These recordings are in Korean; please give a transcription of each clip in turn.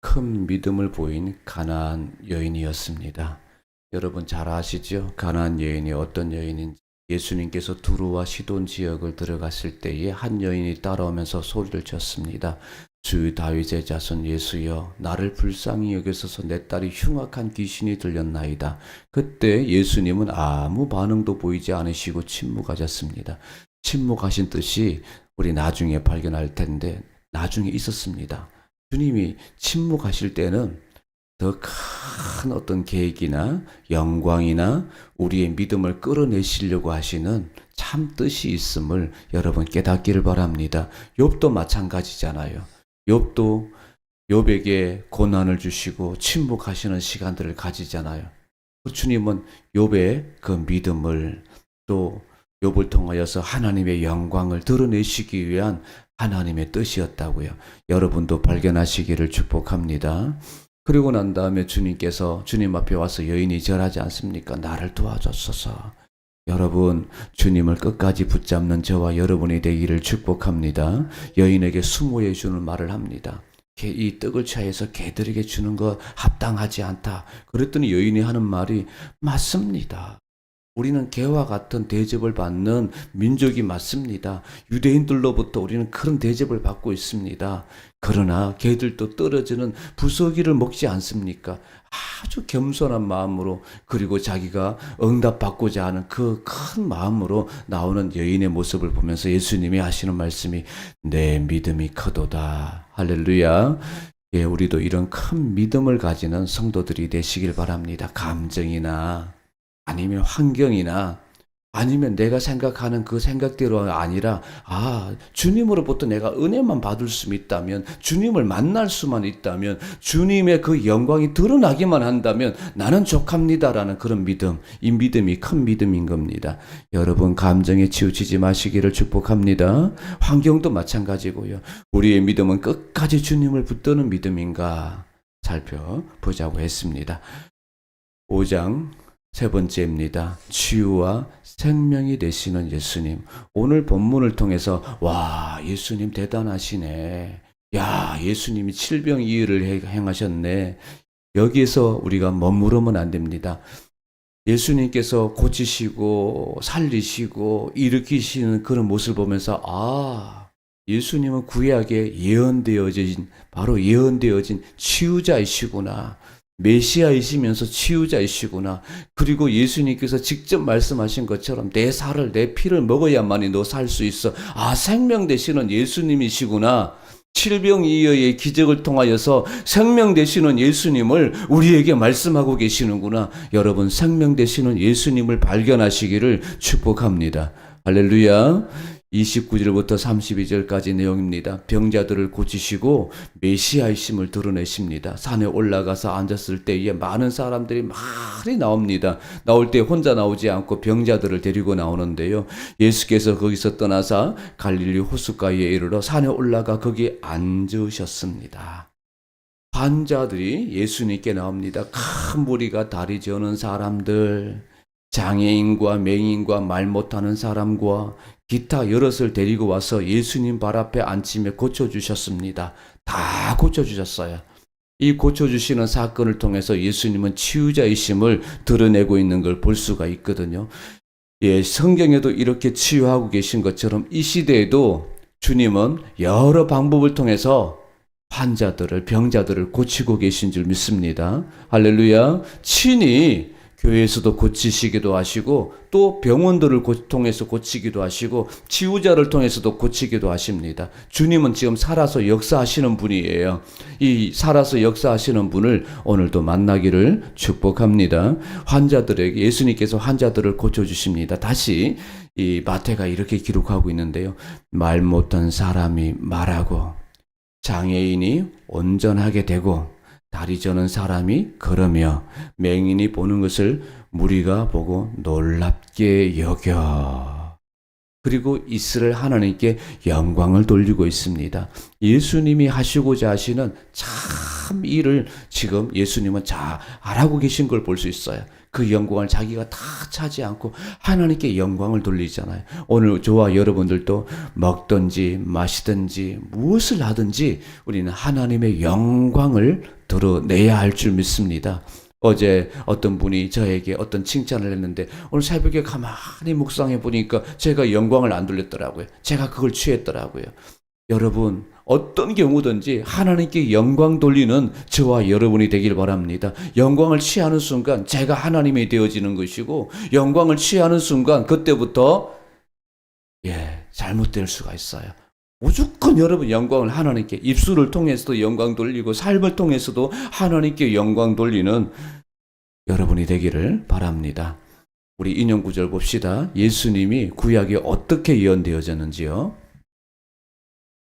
큰 믿음을 보인 가나안 여인이었습니다. 여러분 잘 아시죠? 가나안 여인이 어떤 여인인지. 예수님께서 두루와 시돈 지역을 들어갔을 때에 한 여인이 따라오면서 소리를 쳤습니다. 주 다윗의 자손 예수여, 나를 불쌍히 여기소서. 내 딸이 흉악한 귀신이 들렸나이다. 그때 예수님은 아무 반응도 보이지 않으시고 침묵하셨습니다. 침묵하신 뜻이 우리 나중에 발견할 텐데 나중에 있었습니다. 주님이 침묵하실 때는 더 큰 어떤 계획이나 영광이나 우리의 믿음을 끌어내시려고 하시는 참 뜻이 있음을 여러분 깨닫기를 바랍니다. 욥도 마찬가지잖아요. 욥도 욥에게 고난을 주시고 침묵하시는 시간들을 가지잖아요. 주님은 욥의 그 믿음을 또 욥을 통하여서 하나님의 영광을 드러내시기 위한 하나님의 뜻이었다고요. 여러분도 발견하시기를 축복합니다. 그리고 난 다음에 주님께서 주님 앞에 와서 여인이 절하지 않습니까? 나를 도와줬소서. 여러분, 주님을 끝까지 붙잡는 저와 여러분이 되기를 축복합니다. 여인에게 수모해 주는 말을 합니다. 이 떡을 취하여서 개들에게 주는 거 합당하지 않다. 그랬더니 여인이 하는 말이 맞습니다. 우리는 개와 같은 대접을 받는 민족이 맞습니다. 유대인들로부터 우리는 그런 대접을 받고 있습니다. 그러나 개들도 떨어지는 부서기를 먹지 않습니까? 아주 겸손한 마음으로, 그리고 자기가 응답받고자 하는 그 큰 마음으로 나오는 여인의 모습을 보면서 예수님이 하시는 말씀이 내 믿음이 크도다. 할렐루야. 예, 우리도 이런 큰 믿음을 가지는 성도들이 되시길 바랍니다. 감정이나 아니면 환경이나 아니면 내가 생각하는 그 생각대로 아니라 주님으로부터 내가 은혜만 받을 수 있다면, 주님을 만날 수만 있다면, 주님의 그 영광이 드러나기만 한다면 나는 족합니다라는 그런 믿음, 이 믿음이 큰 믿음인 겁니다. 여러분 감정에 치우치지 마시기를 축복합니다. 환경도 마찬가지고요. 우리의 믿음은 끝까지 주님을 붙드는 믿음인가 살펴보자고 했습니다. 5장 세 번째입니다. 치유와 생명이 되시는 예수님. 오늘 본문을 통해서 와, 예수님 대단하시네. 야, 예수님이 칠병이의를 행하셨네. 여기에서 우리가 머무르면 안 됩니다. 예수님께서 고치시고 살리시고 일으키시는 그런 모습을 보면서 예수님은 구약에 예언되어진, 바로 예언되어진 치유자이시구나. 메시아이시면서 치유자이시구나. 그리고 예수님께서 직접 말씀하신 것처럼 내 살을, 내 피를 먹어야만이 너 살 수 있어. 생명 되시는 예수님이시구나. 칠병이의의 기적을 통하여서 생명 되시는 예수님을 우리에게 말씀하고 계시는구나. 여러분, 생명 되시는 예수님을 발견하시기를 축복합니다. 할렐루야. 29절부터 32절까지 내용입니다. 병자들을 고치시고 메시아이심을 드러내십니다. 산에 올라가서 앉았을 때에 많은 사람들이 많이 나옵니다. 나올 때 혼자 나오지 않고 병자들을 데리고 나오는데요. 예수께서 거기서 떠나서 갈릴리 호숫가에 이르러 산에 올라가 거기에 앉으셨습니다. 환자들이 예수님께 나옵니다. 큰 무리가 다리 저는 사람들, 장애인과 맹인과 말 못하는 사람과 기타 여럿을 데리고 와서 예수님 발 앞에 앉히며 고쳐주셨습니다. 다 고쳐주셨어요. 이 고쳐주시는 사건을 통해서 예수님은 치유자이심을 드러내고 있는 걸 볼 수가 있거든요. 예, 성경에도 이렇게 치유하고 계신 것처럼 이 시대에도 주님은 여러 방법을 통해서 환자들을, 병자들을 고치고 계신 줄 믿습니다. 할렐루야. 친히 교회에서도 고치시기도 하시고 또 병원들을 통해서 고치기도 하시고 치유자를 통해서도 고치기도 하십니다. 주님은 지금 살아서 역사하시는 분이에요. 이 살아서 역사하시는 분을 오늘도 만나기를 축복합니다. 환자들에게 예수님께서 환자들을 고쳐주십니다. 다시 이 마태가 이렇게 기록하고 있는데요. 말 못한 사람이 말하고 장애인이 온전하게 되고 다리 저는 사람이 걸으며 맹인이 보는 것을 무리가 보고 놀랍게 여겨. 그리고 이스라엘 하나님께 영광을 돌리고 있습니다. 예수님이 하시고자 하시는 참 참 일을 지금 예수님은 잘하고 계신 걸 볼 수 있어요. 그 영광을 자기가 다 차지 않고 하나님께 영광을 돌리잖아요. 오늘 저와 여러분들도 먹든지 마시든지 무엇을 하든지 우리는 하나님의 영광을 드러내야 할 줄 믿습니다. 어제 어떤 분이 저에게 어떤 칭찬을 했는데 오늘 새벽에 가만히 묵상해 보니까 제가 영광을 안 돌렸더라고요. 제가 그걸 취했더라고요. 여러분, 어떤 경우든지 하나님께 영광 돌리는 저와 여러분이 되길 바랍니다. 영광을 취하는 순간 제가 하나님이 되어지는 것이고, 영광을 취하는 순간 그때부터 잘못될 수가 있어요. 무조건 여러분 영광을 하나님께, 입술을 통해서도 영광 돌리고 삶을 통해서도 하나님께 영광 돌리는 여러분이 되기를 바랍니다. 우리 인용 구절 봅시다. 예수님이 구약에 어떻게 예언되어졌는지요?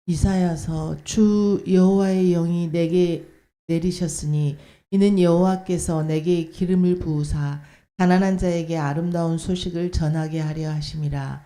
이사야서 주 여호와의 영이 내게 내리셨으니 이는 여호와께서 내게 기름을 부으사 가난한 자에게 아름다운 소식을 전하게 하려 하심이라.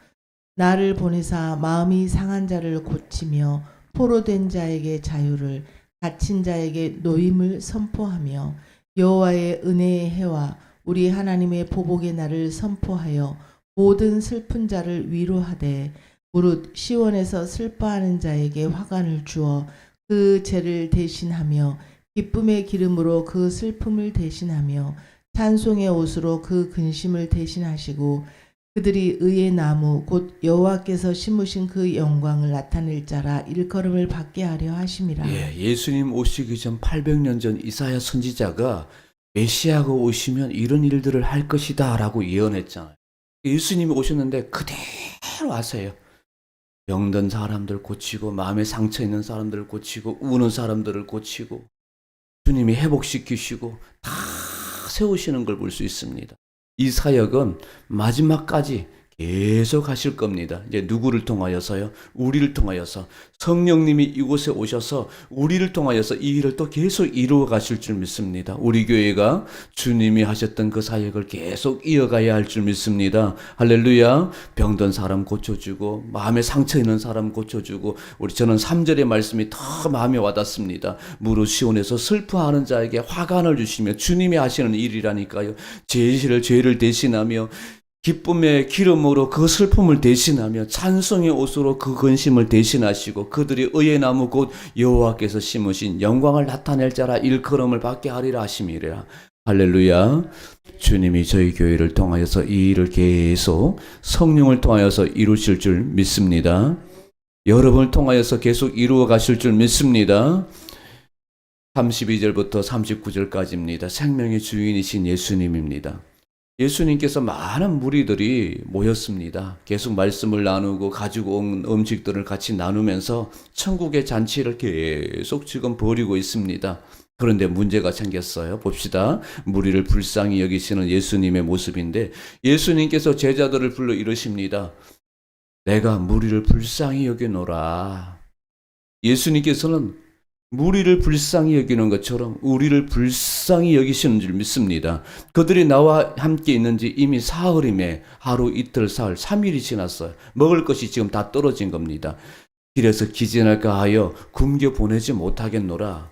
나를 보내사 마음이 상한 자를 고치며 포로된 자에게 자유를, 갇힌 자에게 노임을 선포하며 여호와의 은혜의 해와 우리 하나님의 보복의 날을 선포하여 모든 슬픈 자를 위로하되 무릇 시온에서 슬퍼하는 자에게 화관을 주어 그 죄를 대신하며 기쁨의 기름으로 그 슬픔을 대신하며 찬송의 옷으로 그 근심을 대신하시고 그들이 의의 나무 곧 여호와께서 심으신 그 영광을 나타낼 자라 일컬음을 받게 하려 하심이라. 예수님 오시기 전 800년 전 이사야 선지자가 메시아가 오시면 이런 일들을 할 것이다 라고 예언했잖아요. 예수님이 오셨는데 그대로 하세요. 병든 사람들 고치고 마음에 상처 있는 사람들을 고치고 우는 사람들을 고치고 주님이 회복시키시고 다 세우시는 걸 볼 수 있습니다. 이 사역은 마지막까지 계속 하실 겁니다. 이제 누구를 통하여서요? 우리를 통하여서 성령님이 이곳에 오셔서 우리를 통하여서 이 일을 또 계속 이루어 가실 줄 믿습니다. 우리 교회가 주님이 하셨던 그 사역을 계속 이어가야 할 줄 믿습니다. 할렐루야. 병든 사람 고쳐주고 마음에 상처 있는 사람 고쳐주고 저는 3절의 말씀이 더 마음에 와닿습니다. 무릇 시온에서 슬퍼하는 자에게 화관을 주시며 주님이 하시는 일이라니까요. 죄를 대신하며 기쁨의 기름으로 그 슬픔을 대신하며 찬송의 옷으로 그 근심을 대신하시고 그들이 의의 나무 곧 여호와께서 심으신 영광을 나타낼 자라 일컬음을 받게 하리라 하심이라. 할렐루야. 주님이 저희 교회를 통하여서 이 일을 계속 성령을 통하여서 이루실 줄 믿습니다. 여러분을 통하여서 계속 이루어 가실 줄 믿습니다. 32절부터 39절까지입니다. 생명의 주인이신 예수님입니다. 예수님께서 많은 무리들이 모였습니다. 계속 말씀을 나누고 가지고 온 음식들을 같이 나누면서 천국의 잔치를 계속 지금 벌이고 있습니다. 그런데 문제가 생겼어요. 봅시다. 무리를 불쌍히 여기시는 예수님의 모습인데 예수님께서 제자들을 불러 이러십니다. 내가 무리를 불쌍히 여기노라. 예수님께서는 무리를 불쌍히 여기는 것처럼 우리를 불쌍히 여기시는 줄 믿습니다. 그들이 나와 함께 있는지 이미 사흘이며 하루 이틀 사흘 3일이 지났어요. 먹을 것이 지금 다 떨어진 겁니다. 길에서 기진할까 하여 굶겨 보내지 못하겠노라.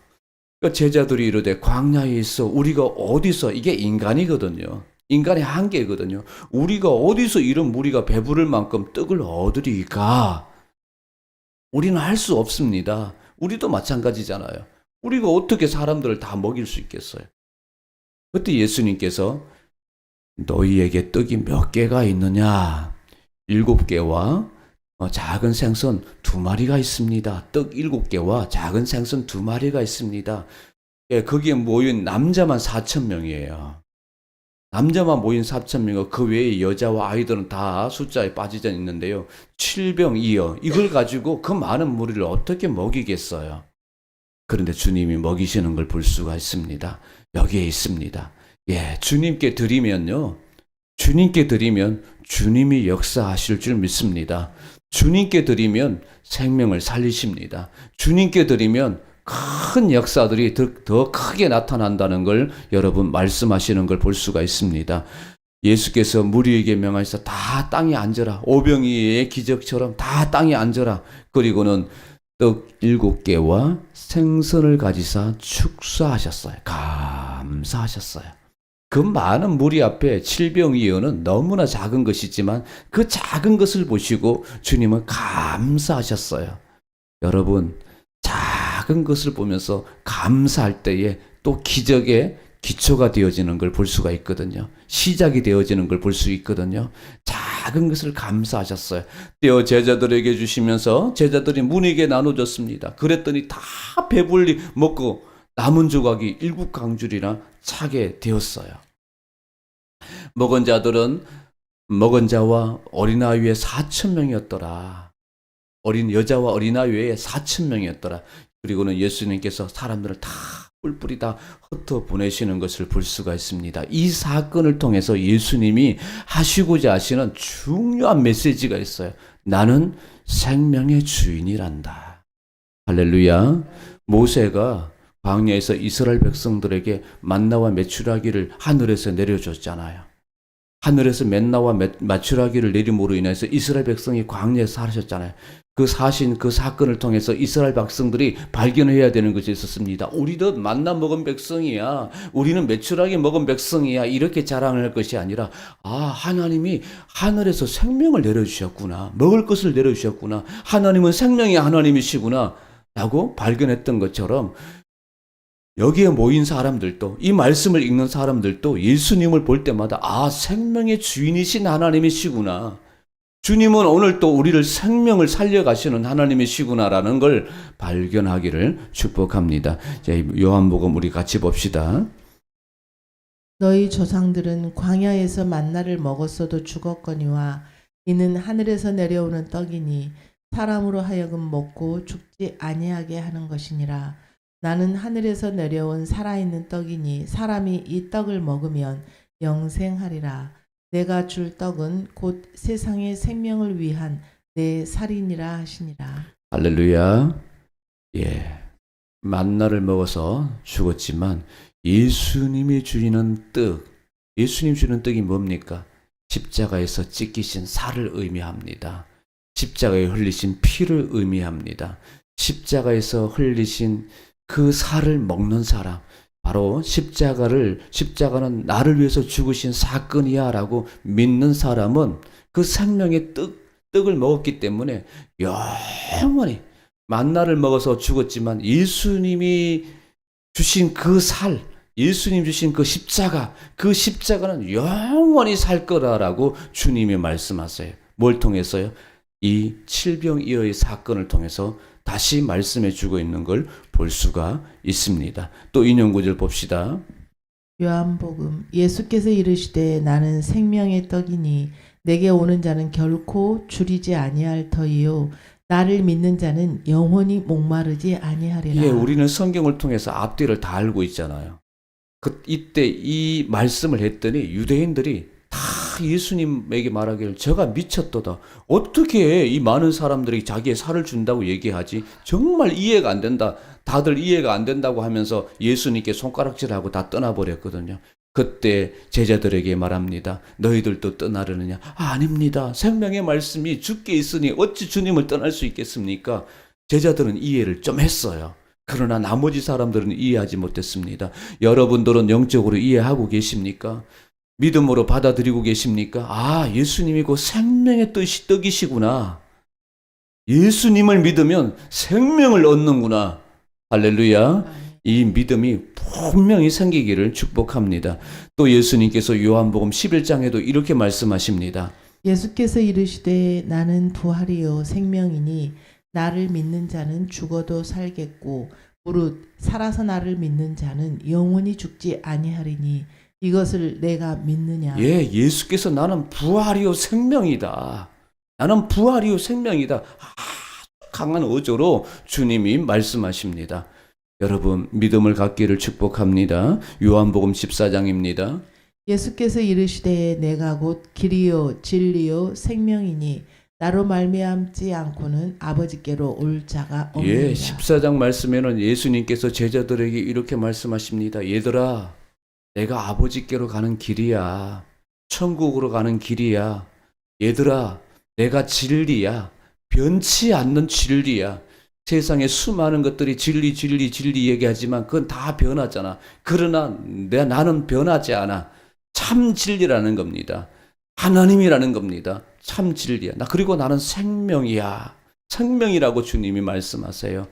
그러니까 제자들이 이르되 광야에 있어 우리가 어디서, 이게 인간이거든요. 인간의 한계거든요. 우리가 어디서 이런 무리가 배부를 만큼 떡을 얻으리까? 우리는 할 수 없습니다. 우리도 마찬가지잖아요. 우리가 어떻게 사람들을 다 먹일 수 있겠어요? 그때 예수님께서 너희에게 떡이 몇 개가 있느냐? 7개와 작은 생선 2마리가 있습니다. 떡 7개와 작은 생선 2마리가 있습니다. 거기에 모인 남자만 4,000명이에요. 남자만 모인 4,000명이고 그 외에 여자와 아이들은 다 숫자에 빠지져 있는데요. 7병2여 이걸 가지고 그 많은 무리를 어떻게 먹이겠어요? 그런데 주님이 먹이시는 걸 볼 수가 있습니다. 여기에 있습니다. 주님께 드리면요. 주님께 드리면 주님이 역사하실 줄 믿습니다. 주님께 드리면 생명을 살리십니다. 주님께 드리면 큰 역사들이 더 크게 나타난다는 걸 여러분 말씀하시는 걸 볼 수가 있습니다. 예수께서 무리에게 명하셔서 다 땅에 앉아라. 오병이의 기적처럼 다 땅에 앉아라. 그리고는 떡 7개와 생선을 가지사 축사하셨어요. 감사하셨어요. 그 많은 무리 앞에 칠병이어는 너무나 작은 것이지만 그 작은 것을 보시고 주님은 감사하셨어요. 여러분, 작은 것을 보면서 감사할 때에 또 기적의 기초가 되어지는 걸 볼 수가 있거든요. 시작이 되어지는 걸 볼 수 있거든요. 작은 것을 감사하셨어요. 떼어 제자들에게 주시면서 제자들이 문에게 나눠줬습니다. 그랬더니 다 배불리 먹고 남은 조각이 7강줄이나 차게 되었어요. 먹은 자들은 먹은 자와 어린아이 외에 4,000명이었더라. 어린 여자와 어린아이 외에 4,000명이었더라. 그리고는 예수님께서 사람들을 다 뿔뿔이 다 흩어 보내시는 것을 볼 수가 있습니다. 이 사건을 통해서 예수님이 하시고자 하시는 중요한 메시지가 있어요. 나는 생명의 주인이란다. 할렐루야. 모세가 광야에서 이스라엘 백성들에게 만나와 메추라기를 하늘에서 내려줬잖아요. 하늘에서 맨나와 메추라기를 내림으로 인해서 이스라엘 백성이 광야에서 사셨잖아요. 그 사신 그 사건을 통해서 이스라엘 백성들이 발견해야 되는 것이 있었습니다. 우리도 만나 먹은 백성이야. 우리는 메추라기 먹은 백성이야. 이렇게 자랑할 것이 아니라 하나님이 하늘에서 생명을 내려주셨구나. 먹을 것을 내려주셨구나. 하나님은 생명의 하나님이시구나. 라고 발견했던 것처럼 여기에 모인 사람들도 이 말씀을 읽는 사람들도 예수님을 볼 때마다 생명의 주인이신 하나님이시구나. 주님은 오늘 또 우리를 생명을 살려가시는 하나님이시구나라는 걸 발견하기를 축복합니다. 요한복음 우리 같이 봅시다. 너희 조상들은 광야에서 만나를 먹었어도 죽었거니와 이는 하늘에서 내려오는 떡이니 사람으로 하여금 먹고 죽지 아니하게 하는 것이니라. 나는 하늘에서 내려온 살아있는 떡이니 사람이 이 떡을 먹으면 영생하리라. 내가 줄 떡은 곧 세상의 생명을 위한 내 살이니라 하시니라. 할렐루야. 만나를 먹어서 죽었지만 예수님이 주시는 떡, 예수님 주는 떡이 뭡니까? 십자가에서 찢기신 살을 의미합니다. 십자가에 흘리신 피를 의미합니다. 십자가에서 흘리신 그 살을 먹는 사람, 바로 십자가는 나를 위해서 죽으신 사건이야 라고 믿는 사람은 그 생명의 떡을 먹었기 때문에 영원히 만나를 먹어서 죽었지만 예수님이 주신 그 살, 예수님 주신 그 십자가는 영원히 살 거라라고 주님이 말씀하세요. 뭘 통해서요? 이 칠병이어의 사건을 통해서 다시 말씀해 주고 있는 걸 볼 수가 있습니다. 또 인용 구절 봅시다. 요한복음 예수께서 이르시되 나는 생명의 떡이니 내게 오는 자는 결코 줄이지 아니할 터이요 나를 믿는 자는 영원히 목마르지 아니하리라. 우리는 성경을 통해서 앞뒤를 다 알고 있잖아요. 이때 이 말씀을 했더니 유대인들이 다 예수님에게 말하기를 제가 미쳤도다. 어떻게 이 많은 사람들이 자기의 살을 준다고 얘기하지? 정말 이해가 안 된다. 다들 이해가 안 된다고 하면서 예수님께 손가락질하고 다 떠나버렸거든요. 그때 제자들에게 말합니다. 너희들도 떠나려느냐? 아닙니다. 생명의 말씀이 주께 있으니 어찌 주님을 떠날 수 있겠습니까? 제자들은 이해를 좀 했어요. 그러나 나머지 사람들은 이해하지 못했습니다. 여러분들은 영적으로 이해하고 계십니까? 믿음으로 받아들이고 계십니까? 예수님이 그 생명의 떡이시구나. 예수님을 믿으면 생명을 얻는구나. 할렐루야. 이 믿음이 분명히 생기기를 축복합니다. 또 예수님께서 요한복음 11장에도 이렇게 말씀하십니다. 예수께서 이르시되 나는 부활이요 생명이니 나를 믿는 자는 죽어도 살겠고 무릇 살아서 나를 믿는 자는 영원히 죽지 아니하리니 이것을 내가 믿느냐. 예수께서 나는 부활이요 생명이다. 나는 부활이요 생명이다. 강한 어조로 주님이 말씀하십니다. 여러분 믿음을 갖기를 축복합니다. 요한복음 14장입니다. 예수께서 이르시되 내가 곧 길이요 진리요 생명이니 나로 말미암지 않고는 아버지께로 올 자가 없느니라. 14장 말씀에는 예수님께서 제자들에게 이렇게 말씀하십니다. 얘들아, 내가 아버지께로 가는 길이야. 천국으로 가는 길이야. 얘들아, 내가 진리야. 변치 않는 진리야. 세상에 수많은 것들이 진리 얘기하지만 그건 다 변하잖아. 그러나 나는 변하지 않아. 참 진리라는 겁니다. 하나님이라는 겁니다. 참 진리야. 그리고 나는 생명이야. 생명이라고 주님이 말씀하세요.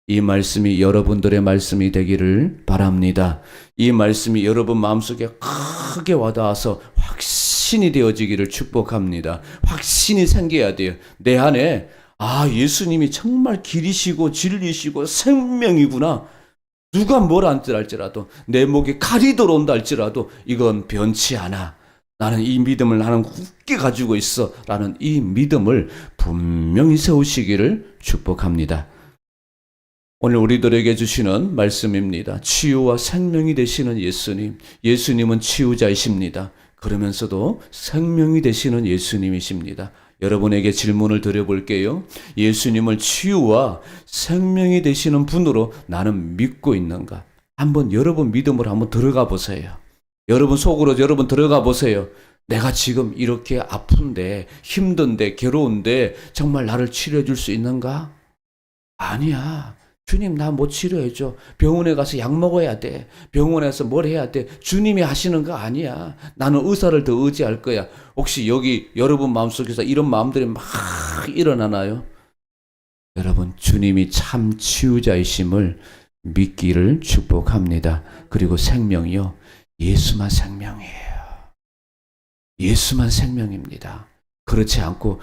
이 말씀이 여러분들의 말씀이 되기를 바랍니다. 이 말씀이 여러분 마음속에 크게 와닿아서 확신이 되어지기를 축복합니다. 확신이 생겨야 돼요. 내 안에 예수님이 정말 길이시고 진리시고 생명이구나. 누가 뭘 할지라도 내 목에 칼이 들어온다 할지라도 이건 변치 않아. 나는 이 믿음을 나는 굳게 가지고 있어. 라는 이 믿음을 분명히 세우시기를 축복합니다. 오늘 우리들에게 주시는 말씀입니다. 치유와 생명이 되시는 예수님. 예수님은 치유자이십니다. 그러면서도 생명이 되시는 예수님이십니다. 여러분에게 질문을 드려볼게요. 예수님을 치유와 생명이 되시는 분으로 나는 믿고 있는가? 한번 여러분 믿음으로 한번 들어가 보세요. 여러분 속으로 여러분 들어가 보세요. 내가 지금 이렇게 아픈데 힘든데 괴로운데 정말 나를 치료해 줄 수 있는가? 아니야. 주님 나 못 치료해줘. 병원에 가서 약 먹어야 돼. 병원에서 뭘 해야 돼. 주님이 하시는 거 아니야. 나는 의사를 더 의지할 거야. 혹시 여기 여러분 마음속에서 이런 마음들이 막 일어나나요? 여러분 주님이 참 치유자이심을 믿기를 축복합니다. 그리고 생명이요. 예수만 생명이에요. 예수만 생명입니다. 그렇지 않고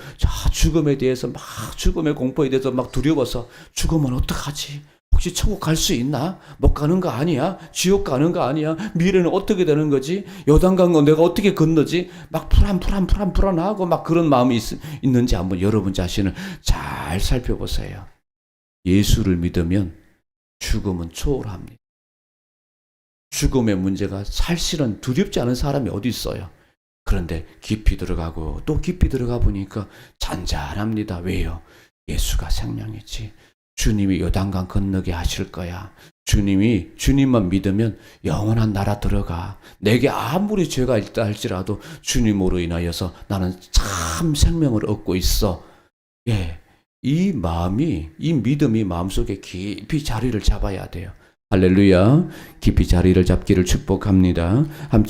죽음에 대해서 막 죽음의 공포에 대해서 막 두려워서 죽으면 어떡하지? 혹시 천국 갈 수 있나? 못 가는 거 아니야? 지옥 가는 거 아니야? 미래는 어떻게 되는 거지? 요단강은 내가 어떻게 건너지? 막 불안하고 막 그런 마음이 있는지 한번 여러분 자신을 잘 살펴보세요. 예수를 믿으면 죽음은 초월합니다. 죽음의 문제가 사실은 두렵지 않은 사람이 어디 있어요? 그런데 깊이 들어가고 또 깊이 들어가 보니까 잔잔합니다. 왜요? 예수가 생명이지. 주님이 요단강 건너게 하실 거야. 주님만 믿으면 영원한 나라 들어가. 내게 아무리 죄가 있다 할지라도 주님으로 인하여서 나는 참 생명을 얻고 있어. 예, 이 믿음이 마음속에 깊이 자리를 잡아야 돼요. 할렐루야. 깊이 자리를 잡기를 축복합니다. 함께